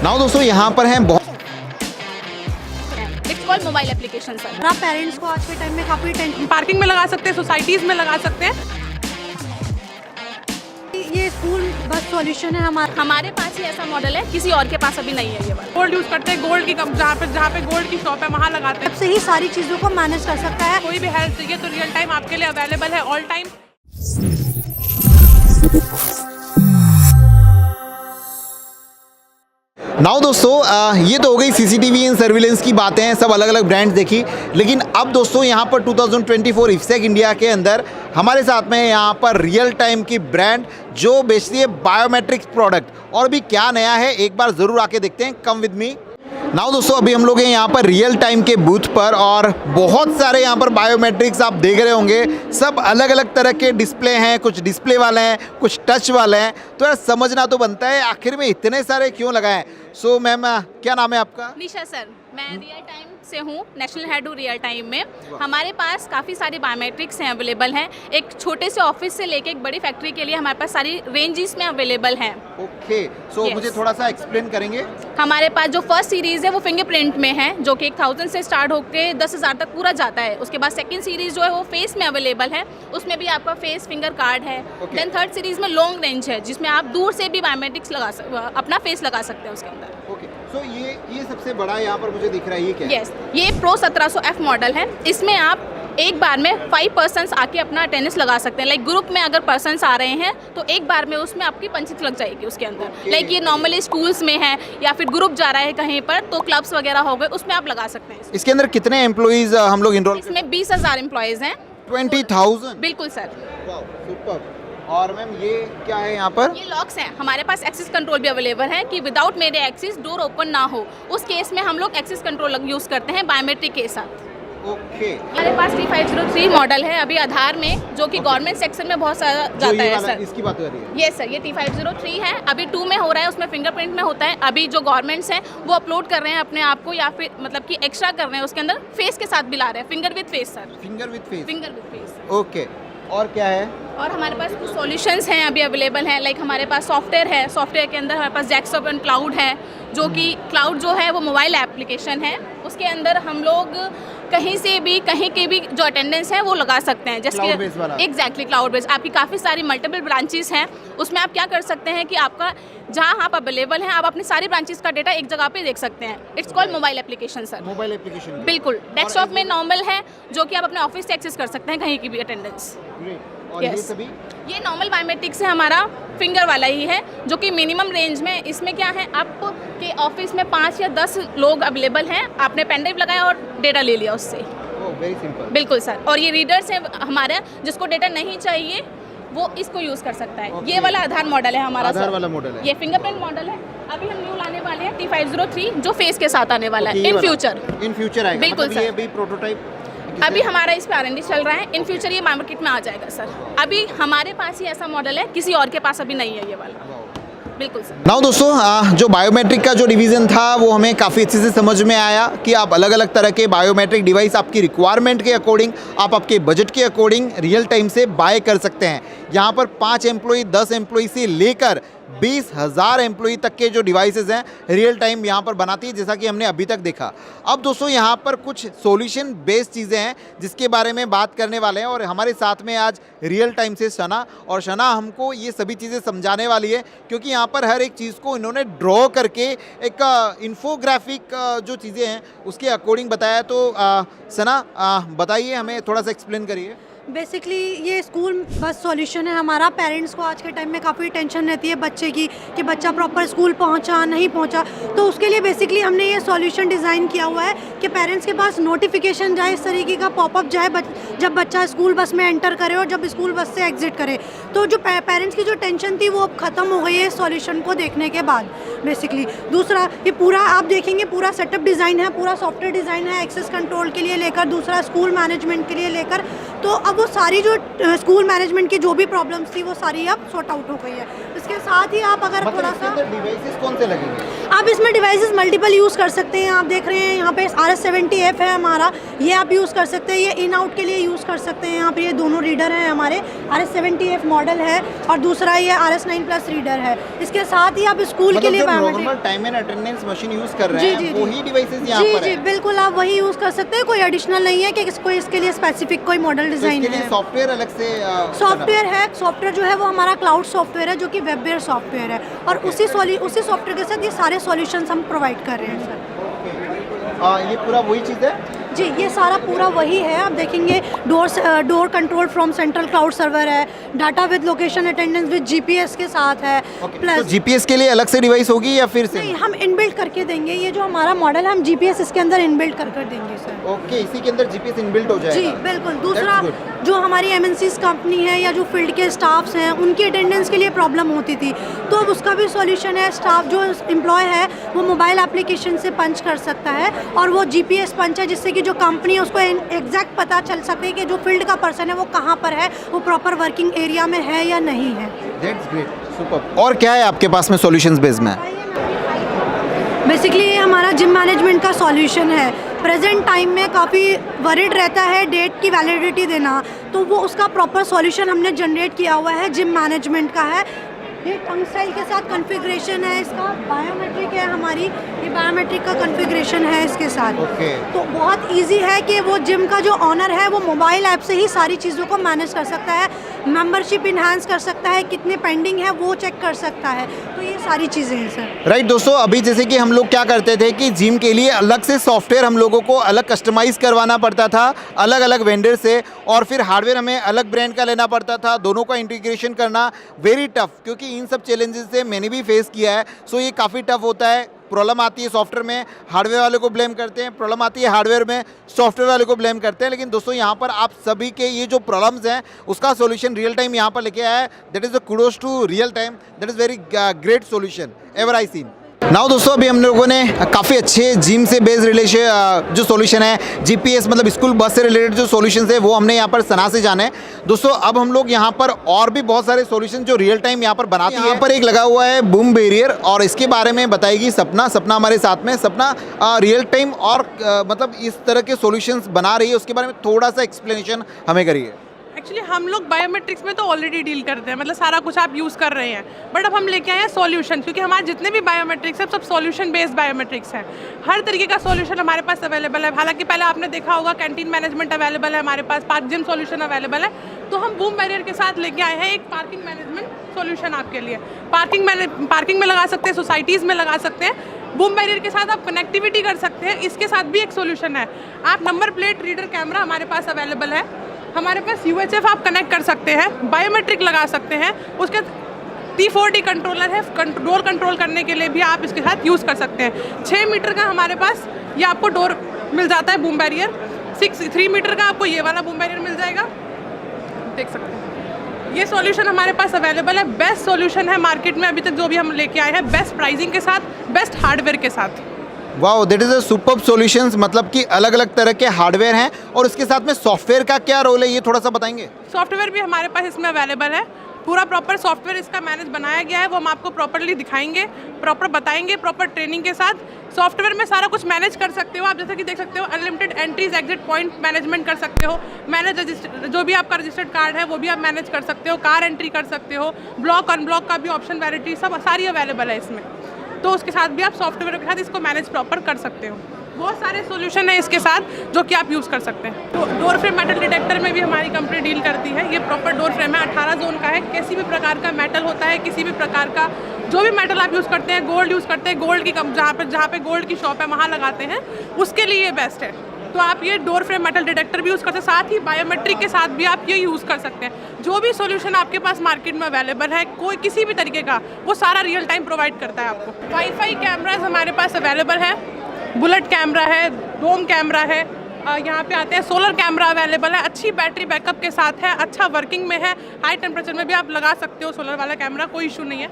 Now दोस्तों यहाँ पर हैं बहुत it's called mobile application sir. आप पेरेंट्स को आज के टाइम में काफ़ी टेंशन, पार्किंग में लगा सकते हैं, सोसाइटीज़ में लगा सकते हैं। ये स्कूल बस सॉल्यूशन है हमारे पास ही ऐसा मॉडल है, किसी और के पास अभी नहीं है ये वाला। गोल्ड यूज़ करते हैं, गोल्ड की जहाँ पे गोल्ड की शॉप है वहाँ लगाते हैं। से ही सारी चीज़ों को मैनेज कर सकता है। कोई भी हेल्प चाहिए तो रियल टाइम आपके लिए अवेलेबल है, ऑल टाइम। नाउ दोस्तों ये तो हो गई सीसीटीवी एंड सर्विलेंस की बातें, सब अलग अलग ब्रांड्स देखी। लेकिन अब दोस्तों यहाँ पर 2024 इफ्सेक इंडिया के अंदर हमारे साथ में यहाँ पर रियल टाइम की ब्रांड जो बेचती है बायोमेट्रिक्स प्रोडक्ट। और भी क्या नया है एक बार ज़रूर आके देखते हैं, कम विद मी। नाउ दोस्तों अभी हम लोग हैं यहाँ पर रियल टाइम के बूथ पर और बहुत सारे यहाँ पर बायोमेट्रिक्स आप देख रहे होंगे। सब अलग अलग तरह के डिस्प्ले हैं, कुछ डिस्प्ले वाले हैं, कुछ टच वाले हैं। तो यार समझना तो बनता है आखिर में इतने सारे क्यों लगाए। सो मैम क्या नाम है आपका? निशा सर, मैं रियल टाइम से हूँ, नेशनल हेड हूँ रियल टाइम में। हमारे पास काफ़ी सारी बायोमेट्रिक्स हैं, अवेलेबल हैं। एक छोटे से ऑफिस से लेके एक बड़ी फैक्ट्री के लिए हमारे पास सारी रेंजेस में अवेलेबल हैं। ओके, सो मुझे थोड़ा सा एक्सप्लेन करेंगे। हमारे पास जो फर्स्ट सीरीज़ है वो फिंगरप्रिंट में है, जो कि 1000 से स्टार्ट होकर 10,000 तक पूरा जाता है। उसके बाद सेकंड सीरीज़ जो है वो फेस में अवेलेबल है, उसमें भी आपका फेस फिंगर कार्ड है। देन थर्ड सीरीज़ में लॉन्ग रेंज है, जिसमें आप दूर से भी बायोमेट्रिक्स अपना फेस लगा सकते हैं उसके अंदर। ओके, सो ये सबसे बड़ा यहाँ पर मुझे दिख रहा है, ये क्या है? यस, ये प्रो 1700F मॉडल है। इसमें आप एक बार में 5 पर्सन्स आके अपना अटेंडेंस लगा सकते हैं। लाइक ग्रुप में अगर पर्सन्स आ रहे हैं तो एक बार में उसमें आपकी पंचिंग लग जाएगी उसके अंदर। लाइक ये नॉर्मली स्कूल्स में है या फिर ग्रुप जा रहा है कहीं पर, तो क्लब्स वगैरह हो गए, उसमें आप लगा सकते हैं। इसके अंदर कितने एम्प्लॉइज हम लोग इनरोल? इसमें 20,000 एम्प्लॉयज़ हैं। 20,000? बिल्कुल सर। Wow, super. और मैम ये क्या है यहाँ पर? ये लॉक्स हैं। हमारे पास एक्सेस कंट्रोल भी अवेलेबल है कि विदाउट मेरे एक्सेस डोर ओपन ना हो। उस केस में हम लोग एक्सेस कंट्रोल यूज़ करते हैं बायोमेट्रिक के साथ। ओके, हमारे पास T503 मॉडल है अभी आधार में, जो कि गवर्नमेंट सेक्शन में बहुत सारा जाता है सर। इसकी बात हो रही है? ये सर, ये T503 है, अभी 2 में हो रहा है, उसमें फिंगरप्रिंट में होता है। अभी जो गवर्नमेंट्स हैं वो अपलोड कर रहे हैं अपने आप को, या फिर मतलब कि एक्स्ट्रा कर रहे हैं, उसके अंदर फेस के साथ भी ला रहे हैं, finger with face sir. Finger with face? Finger with face. Okay, और क्या है? और हमारे पास कुछ सॉल्यूशंस हैं अभी अवेलेबल हैं। लाइक हमारे पास सॉफ्टवेयर है, सॉफ्टवेयर के अंदर हमारे पास जैक्सअप एंड क्लाउड है, जो कि क्लाउड जो है वो मोबाइल एप्लीकेशन है। उसके अंदर हम लोग कहीं से भी कहीं के भी जो अटेंडेंस है वो लगा सकते हैं। जैसे एग्जैक्टली क्लाउड बेस्ड। आपकी काफ़ी सारी मल्टीपल ब्रांचेस हैं, उसमें आप क्या कर सकते हैं कि आपका जहाँ आप अवेलेबल हैं आप अपनी सारी ब्रांचेस का डेटा एक जगह पे देख सकते हैं। It's called mobile application sir. Mobile application? बिल्कुल, डेस्कटॉप में नॉर्मल है, जो कि आप अपने ऑफिस से एक्सेस कर सकते हैं कहीं की भी अटेंडेंस। और ये सभी? ये नॉर्मल बायोमेट्रिक्स है, हमारा फिंगर वाला ही है, जो कि मिनिमम रेंज में। इसमें क्या है, आपके ऑफिस में 5 या 10 लोग अवेलेबल हैं, आपने पेन ड्राइव लगाया और डेटा ले लिया उससे। Very simple. बिल्कुल सर। और ये रीडर्स हैं हमारे, जिसको डेटा नहीं चाहिए वो इसको यूज़ कर सकता है। ये वाला आधार मॉडल है हमारा, आधार वाला मॉडल है। ये फिंगरप्रिंट मॉडल है। अभी हम न्यू लाने वाले हैं T503, जो फेस के साथ आने वाला है इन फ्यूचर। इन फ्यूचर आएगा? बिल्कुल मतलब सर। ये अभी प्रोटोटाइप अभी हमारा इस पे R&D चल रहा है, इन फ्यूचर ये मार्केट में आ जाएगा सर। अभी हमारे पास ही ऐसा मॉडल है, किसी और के पास अभी नहीं है ये वाला। बिल्कुल सर। नाउ दोस्तों जो बायोमेट्रिक का जो डिवीज़न था वो हमें काफ़ी अच्छे से समझ में आया कि आप अलग अलग तरह के बायोमेट्रिक डिवाइस आपकी रिक्वायरमेंट के अकॉर्डिंग, आप आपके बजट के अकॉर्डिंग रियल टाइम से बाय कर सकते हैं। यहाँ पर 5 एम्प्लॉई 10 एम्प्लॉई से लेकर 20,000 एम्प्लॉई तक के जो डिवाइसेस हैं रियल टाइम यहाँ पर बनाती है, जैसा कि हमने अभी तक देखा। अब दोस्तों यहाँ पर कुछ सॉल्यूशन बेस्ड चीज़ें हैं जिसके बारे में बात करने वाले हैं, और हमारे साथ में आज रियल टाइम से शना, और शना हमको ये सभी चीज़ें समझाने वाली है, क्योंकि यहाँ पर हर एक चीज़ को इन्होंने ड्रॉ करके एक इन्फोग्राफिक जो चीज़ें हैं उसके अकॉर्डिंग बताया। तो शना बताइए, हमें थोड़ा सा एक्सप्लेन करिए। बेसिकली ये स्कूल बस सॉल्यूशन है हमारा। पेरेंट्स को आज के टाइम में काफ़ी टेंशन रहती है बच्चे की कि बच्चा प्रॉपर स्कूल पहुंचा नहीं पहुंचा, तो उसके लिए बेसिकली हमने ये सॉल्यूशन डिज़ाइन किया हुआ है कि पेरेंट्स के पास नोटिफिकेशन जाए, इस तरीके का पॉपअप जाए जब बच्चा स्कूल बस में एंटर करे और जब स्कूल बस से एग्जिट करे। तो जो पेरेंट्स की जो टेंशन थी वो अब ख़त्म हो गई है सॉल्यूशन को देखने के बाद। बेसिकली दूसरा, ये पूरा आप देखेंगे पूरा सेटअप डिज़ाइन है, पूरा सॉफ्टवेयर डिज़ाइन है, एक्सेस कंट्रोल के लिए लेकर दूसरा स्कूल मैनेजमेंट के लिए लेकर। तो अब वो सारी जो स्कूल मैनेजमेंट की जो भी प्रॉब्लम्स थी वो सारी अब सॉर्ट आउट हो गई है। इसके साथ ही आप अगर थोड़ा सा डिवाइसेस कौन से लगेंगे? आप इसमें डिवाइसेस मल्टीपल यूज़ कर सकते हैं। आप देख रहे हैं यहाँ पे RS70F है हमारा, ये आप यूज़ कर सकते हैं। ये इन आउट के लिए यूज़ कर सकते हैं। यहाँ पे ये दोनों रीडर हैं हमारे, RS70F मॉडल है और दूसरा ये RS9 प्लस रीडर है। इसके साथ ही आप स्कूल के लिए normal time and attendance machine use कर रहे हैं वही डिवाइसेस यहाँ पर जी है। बिल्कुल आप वही यूज़ कर सकते हैं। कोई एडिशनल नहीं है कि कोई इसके लिए स्पेसिफिक कोई मॉडल डिज़ाइन है। सॉफ्टवेयर अलग से सॉफ्टवेयर है, सॉफ्टवेयर जो है वो हमारा क्लाउड सॉफ्टवेयर है जो कि वेबवेयर सॉफ्टवेयर है और उसी सॉफ्टवेयर के साथ ये सारे सॉल्यूशंस हम प्रोवाइड कर रहे हैं सर। ये पूरा वही चीज़ है जी, ये सारा पूरा वही है। आप देखेंगे door control from central cloud server है, data with location attendance with GPS के साथ है। प्लस तो जीपीएस के लिए अलग से डिवाइस होगी या फिर से नहीं, हम इनबिल्ट करके देंगे। ये जो हमारा मॉडल है हम जीपीएस इसके अंदर इनबिल्ट कर देंगे सर। ओके, इसी के अंदर जीपीएस इनबिल्ट हो जाएगा। जी बिल्कुल। दूसरा जो हमारी एमएनसीज कंपनी है या जो फील्ड के स्टाफ्स हैं उनकी अटेंडेंस के लिए प्रॉब्लम होती थी, तो अब उसका भी सॉल्यूशन है। स्टाफ जो एम्प्लॉय है वो मोबाइल एप्लीकेशन से पंच कर सकता है और वो जीपीएस पंच है जिससे कि जो कंपनी है उसको एग्जैक्ट पता चल सकता है कि जो फील्ड का पर्सन है वो कहाँ पर है, वो प्रॉपर वर्किंग एरिया में है या नहीं है। That's great, super. और क्या है आपके पास में सॉल्यूशंस बेस में? बेसिकली ये हमारा जिम मैनेजमेंट का सॉल्यूशन है। प्रेजेंट टाइम में काफ़ी वरीड रहता है डेट की वैलिडिटी देना, तो वो उसका प्रॉपर सॉल्यूशन हमने जनरेट किया हुआ है, जिम मैनेजमेंट का है। ये टंग स्टाइल के साथ कॉन्फ़िगरेशन है इसका, बायोमेट्रिक है हमारी, ये बायोमेट्रिक का कॉन्फ़िगरेशन है इसके साथ। तो बहुत इजी है कि वो जिम का जो ऑनर है वो मोबाइल ऐप से ही सारी चीज़ों को मैनेज कर सकता है, मेंबरशिप इन्हांस कर सकता है, कितने पेंडिंग है वो चेक कर सकता है। तो ये सारी चीज़ें हैं सर। राइट दोस्तों, अभी जैसे कि हम लोग क्या करते थे कि जिम के लिए अलग से सॉफ्टवेयर हम लोगों को अलग कस्टमाइज़ करवाना पड़ता था अलग अलग वेंडर से, और फिर हार्डवेयर हमें अलग ब्रांड का लेना पड़ता था। दोनों का इंटीग्रेशन करना वेरी टफ, क्योंकि इन सब चैलेंजेस से मैंने भी फेस किया है। सो ये काफ़ी टफ होता है। प्रॉब्लम आती है सॉफ्टवेयर में, हार्डवेयर वाले को ब्लेम करते हैं, प्रॉब्लम आती है हार्डवेयर में, सॉफ्टवेयर वाले को ब्लेम करते हैं। लेकिन दोस्तों यहाँ पर आप सभी के ये जो प्रॉब्लम्स हैं उसका सॉल्यूशन रियल टाइम यहाँ पर लेके आया है। That is the kudos to real time, that is very great solution ever I seen. Now दोस्तों, अभी हम लोगों ने काफ़ी अच्छे जिम से बेस्ड रिलेशन जो सॉल्यूशन है, जीपीएस मतलब स्कूल बस से रिलेटेड जो सॉल्यूशन है वो हमने यहाँ पर सना से जाने। दोस्तों अब हम लोग यहाँ पर और भी बहुत सारे सॉल्यूशन जो रियल टाइम यहाँ पर बनाती है। यहाँ पर एक लगा हुआ है बूम बैरियर, और इसके बारे में बताएगी सपना हमारे साथ में। सपना रियल टाइम और मतलब इस तरह के सॉल्यूशंस बना रही है, उसके बारे में थोड़ा सा एक्सप्लेनेशन हमें करिए। एक्चुअली हम लोग बायोमेट्रिक्स में तो ऑलरेडी डील करते हैं, मतलब सारा कुछ आप यूज़ कर रहे हैं, बट अब हम लेके आए हैं सॉल्यूशन, क्योंकि हमारे जितने भी बायोमेट्रिक्स हैं सब सॉल्यूशन बेस्ड बायोमेट्रिक्स हैं। हर तरीके का सॉल्यूशन हमारे पास अवेलेबल है। हालांकि पहले आपने देखा होगा कैंटीन मैनेजमेंट अवेलेबल है हमारे पास, जिम सॉल्यूशन अवेलेबल है। तो हम बूम बैरियर के साथ लेके आए हैं एक पार्किंग मैनेजमेंट सॉल्यूशन आपके लिए। पार्किंग में लगा सकते हैं, सोसाइटीज़ में लगा सकते हैं। बूम बैरियर के साथ आप कनेक्टिविटी कर सकते हैं, इसके साथ भी एक सॉल्यूशन है। आप नंबर प्लेट रीडर कैमरा हमारे पास अवेलेबल है, हमारे पास UHF आप कनेक्ट कर सकते हैं, बायोमेट्रिक लगा सकते हैं। उसके T4D कंट्रोलर है, डोर कंट्रोल करने के लिए भी आप इसके साथ यूज़ कर सकते हैं। 6 मीटर का हमारे पास ये आपको डोर मिल जाता है बूम बैरियर, 3 मीटर का आपको ये वाला बूम बैरियर मिल जाएगा, देख सकते हैं। ये सॉल्यूशन हमारे पास अवेलेबल है, बेस्ट सॉल्यूशन है मार्केट में अभी तक जो भी हम लेके आए हैं, बेस्ट प्राइसिंग के साथ, बेस्ट हार्डवेयर के साथ। Wow, that is a superb solutions, मतलब कि अलग अलग तरह के हार्डवेयर हैं, और उसके साथ में सॉफ्टवेयर का क्या रोल है ये थोड़ा सा बताएंगे? सॉफ्टवेयर भी हमारे पास इसमें अवेलेबल है, पूरा प्रॉपर सॉफ्टवेयर इसका मैनेज बनाया गया है, वो हम आपको प्रॉपरली दिखाएंगे, प्रॉपर बताएंगे, प्रॉपर ट्रेनिंग के साथ। सॉफ्टवेयर में सारा कुछ मैनेज कर सकते हो आप, जैसे कि देख सकते हो unlimited entries exit point management कर सकते हो, जो भी आपका रजिस्टर्ड कार्ड है वो भी आप मैनेज कर सकते हो, कार एंट्री कर सकते हो, ब्लॉक अनब्लॉक का भी ऑप्शन, वैलिडिटी सब सारी अवेलेबल है इसमें। तो उसके साथ भी आप सॉफ्टवेयर के साथ इसको मैनेज प्रॉपर कर सकते हो। बहुत सारे सॉल्यूशन है इसके साथ जो कि आप यूज़ कर सकते हैं। तो डोर फ्रेम मेटल डिटेक्टर में भी हमारी कंपनी डील करती है। ये प्रॉपर डोर फ्रेम है, 18 जोन का है, किसी भी प्रकार का मेटल होता है, किसी भी प्रकार का जो भी मेटल आप यूज़ करते हैं, गोल्ड यूज़ करते हैं, गोल्ड की जहाँ पे गोल्ड की शॉप है वहाँ लगाते हैं, उसके लिए ये बेस्ट है। तो आप ये डोर फ्रेम मेटल डिटेक्टर भी यूज़ कर सकते हैं, साथ ही बायोमेट्रिक के साथ भी आप ये यूज़ कर सकते हैं। जो भी सॉल्यूशन आपके पास मार्केट में अवेलेबल है कोई किसी भी तरीके का, वो सारा रियल टाइम प्रोवाइड करता है आपको। वाईफाई कैमराज हमारे पास अवेलेबल है, बुलेट कैमरा है, डोम कैमरा है, यहाँ पे आते हैं सोलर कैमरा अवेलेबल है, अच्छी बैटरी बैकअप के साथ है, अच्छा वर्किंग में है, हाई टेम्परेचर में भी आप लगा सकते हो सोलर वाला कैमरा, कोई इशू नहीं है।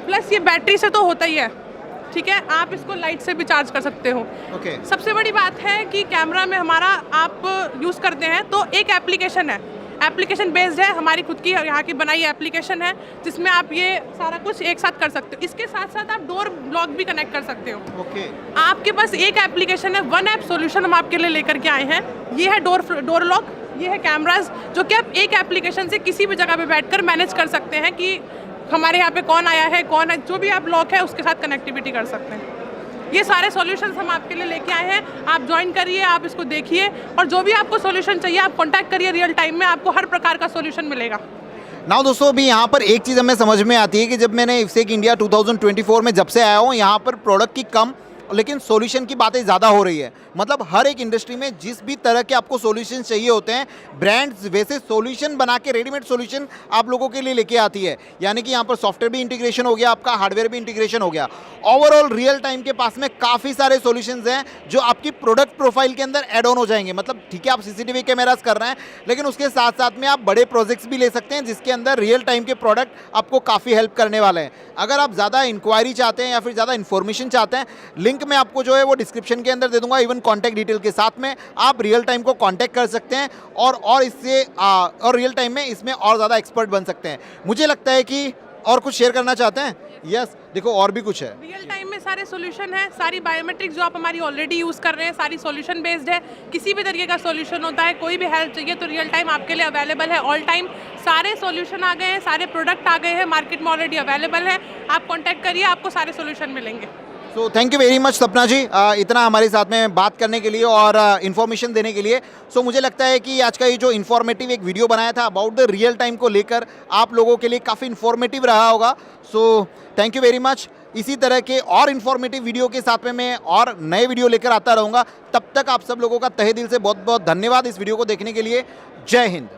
प्लस ये बैटरी से तो होता ही है, ठीक है, आप इसको लाइट से भी चार्ज कर सकते हो। सबसे बड़ी बात है कि कैमरा में हमारा आप यूज़ करते हैं तो एक एप्लीकेशन है, एप्लीकेशन बेस्ड है, हमारी खुद की यहाँ की बनाई एप्लीकेशन है जिसमें आप ये सारा कुछ एक साथ कर सकते हो। इसके साथ साथ आप डोर लॉक भी कनेक्ट कर सकते हो। ओके। आपके पास एक एप्लीकेशन है, वन ऐप सॉल्यूशन हम आपके लिए लेकर के आए हैं। ये है डोर लॉक, ये है कैमराज, जो कि आप एक एप्लीकेशन से किसी भी जगह पे बैठकर मैनेज कर सकते हैं कि हमारे यहाँ पे कौन आया है, कौन है, जो भी आप लॉक है उसके साथ कनेक्टिविटी कर सकते हैं। ये सारे सॉल्यूशंस हम आपके लिए लेके आए हैं, आप ज्वाइन करिए, आप इसको देखिए और जो भी आपको सॉल्यूशन चाहिए आप कॉन्टैक्ट करिए, रियल टाइम में आपको हर प्रकार का सॉल्यूशन मिलेगा। नाउ दोस्तों, अभी यहाँ पर एक चीज़ हमें समझ में आती है कि जब मैंने इफ्सेक इंडिया 2024 में जब से आया हूँ, यहाँ पर प्रोडक्ट की कम लेकिन सॉल्यूशन की बातें ज़्यादा हो रही है। मतलब हर एक इंडस्ट्री में जिस भी तरह के आपको सॉल्यूशन चाहिए होते हैं, ब्रांड्स वैसे सॉल्यूशन बना के रेडीमेड सॉल्यूशन आप लोगों के लिए लेके आती है। यानी कि यहाँ पर सॉफ्टवेयर भी इंटीग्रेशन हो गया, आपका हार्डवेयर भी इंटीग्रेशन हो गया। ओवरऑल रियल टाइम के पास में काफ़ी सारे सॉल्यूशंस हैं जो आपकी प्रोडक्ट प्रोफाइल के अंदर एड ऑन हो जाएंगे। मतलब ठीक है, आप सीसीटीवी कैमरास कर रहे हैं, लेकिन उसके साथ साथ में आप बड़े प्रोजेक्ट्स भी ले सकते हैं जिसके अंदर रियल टाइम के प्रोडक्ट आपको काफ़ी हेल्प करने वाले हैं। अगर आप ज़्यादा इंक्वायरी चाहते हैं या फिर ज़्यादा इन्फॉर्मेशन चाहते हैं, लिंक मैं आपको जो है वो डिस्क्रिप्शन के अंदर दे दूंगा। इवन कॉन्टैक्ट डिटेल के साथ में आप रियल टाइम को कॉन्टैक्ट कर सकते हैं और इससे और रियल टाइम में इसमें और ज़्यादा एक्सपर्ट बन सकते हैं। मुझे लगता है कि और कुछ शेयर करना चाहते हैं? यस, देखो और भी कुछ है। रियल टाइम में सारे सॉल्यूशन है, सारी बायोमेट्रिक जो आप हमारी ऑलरेडी यूज़ कर रहे हैं सारी सॉल्यूशन बेस्ड है। किसी भी तरीके का सॉल्यूशन होता है, कोई भी हेल्प चाहिए तो रियल टाइम आपके लिए अवेलेबल है। ऑल टाइम सारे सॉल्यूशन आ गए हैं, सारे प्रोडक्ट आ गए हैं, मार्केट में ऑलरेडी अवेलेबल है। आप कॉन्टैक्ट करिए, आपको सारे सॉल्यूशन मिलेंगे। So thank you very much सपना जी, इतना हमारे साथ में बात करने के लिए और इन्फॉर्मेशन देने के लिए। सो मुझे लगता है कि आज का ये जो इन्फॉर्मेटिव एक वीडियो बनाया था अबाउट द रियल टाइम को लेकर आप लोगों के लिए काफ़ी इन्फॉर्मेटिव रहा होगा। So thank you very much. इसी तरह के और इन्फॉर्मेटिव वीडियो के साथ में मैं और नए वीडियो लेकर आता रहूँगा। तब तक आप सब लोगों का तहे दिल से बहुत बहुत धन्यवाद इस वीडियो को देखने के लिए। जय हिंद।